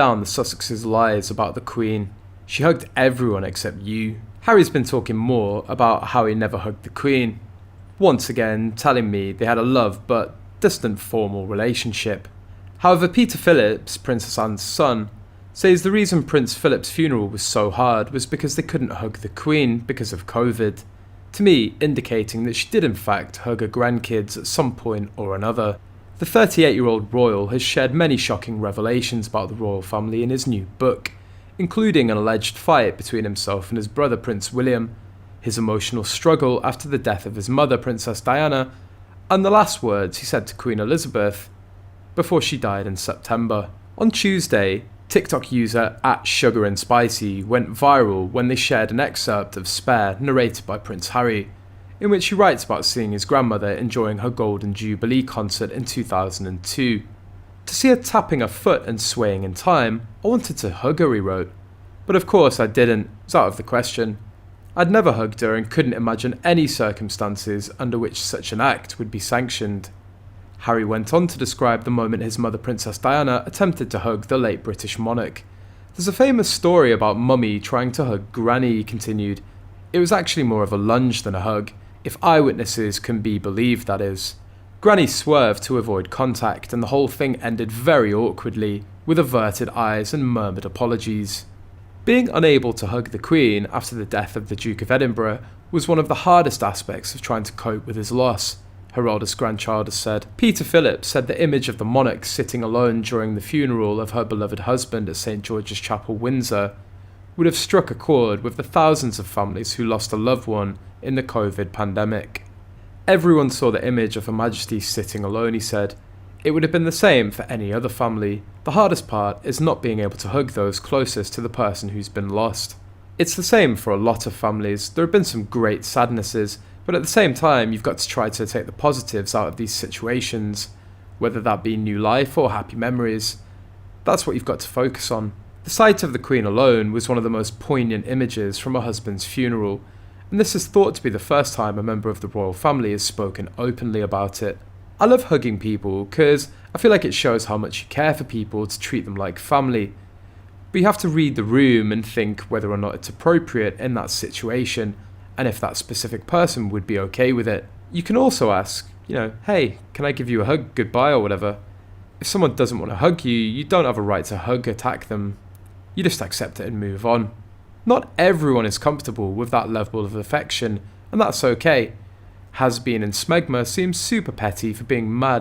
down the Sussexes' lies about the Queen. She hugged everyone except you. Harry's been talking more about how he never hugged the Queen, once again telling me they had a love but distant formal relationship. However, Peter Phillips, Princess Anne's son, says the reason Prince Philip's funeral was so hard was because they couldn't hug the Queen because of COVID, to me indicating that she did in fact hug her grandkids at some point or another. The 38-year-old royal has shared many shocking revelations about the royal family in his new book, including an alleged fight between himself and his brother Prince William, his emotional struggle after the death of his mother Princess Diana, and the last words he said to Queen Elizabeth before she died in September. On Tuesday, TikTok user @SugarandSpicy went viral when they shared an excerpt of Spare narrated by Prince Harry, in which he writes about seeing his grandmother enjoying her Golden Jubilee concert in 2002. To see her tapping her foot and swaying in time, I wanted to hug her, he wrote. But of course I didn't, it was out of the question. I'd never hugged her and couldn't imagine any circumstances under which such an act would be sanctioned. Harry went on to describe the moment his mother Princess Diana attempted to hug the late British monarch. There's a famous story about Mummy trying to hug Granny, he continued. It was actually more of a lunge than a hug, if eyewitnesses can be believed, that is. Granny swerved to avoid contact and the whole thing ended very awkwardly, with averted eyes and murmured apologies. Being unable to hug the Queen after the death of the Duke of Edinburgh was one of the hardest aspects of trying to cope with his loss, her oldest grandchild has said. Peter Phillips said the image of the monarch sitting alone during the funeral of her beloved husband at St George's Chapel, Windsor, would have struck a chord with the thousands of families who lost a loved one in the COVID pandemic. Everyone saw the image of Her Majesty sitting alone, he said. It would have been the same for any other family. The hardest part is not being able to hug those closest to the person who's been lost. It's the same for a lot of families. There have been some great sadnesses, but at the same time you've got to try to take the positives out of these situations, whether that be new life or happy memories. That's what you've got to focus on. The sight of the Queen alone was one of the most poignant images from her husband's funeral, and this is thought to be the first time a member of the royal family has spoken openly about it. I love hugging people because I feel like it shows how much you care for people to treat them like family. But you have to read the room and think whether or not it's appropriate in that situation, and if that specific person would be okay with it. You can also ask, hey, can I give you a hug, goodbye or whatever. If someone doesn't want to hug you, you don't have a right to attack them. You just accept it and move on. Not everyone is comfortable with that level of affection, and that's okay. Has-been and smegma seems super petty for being mad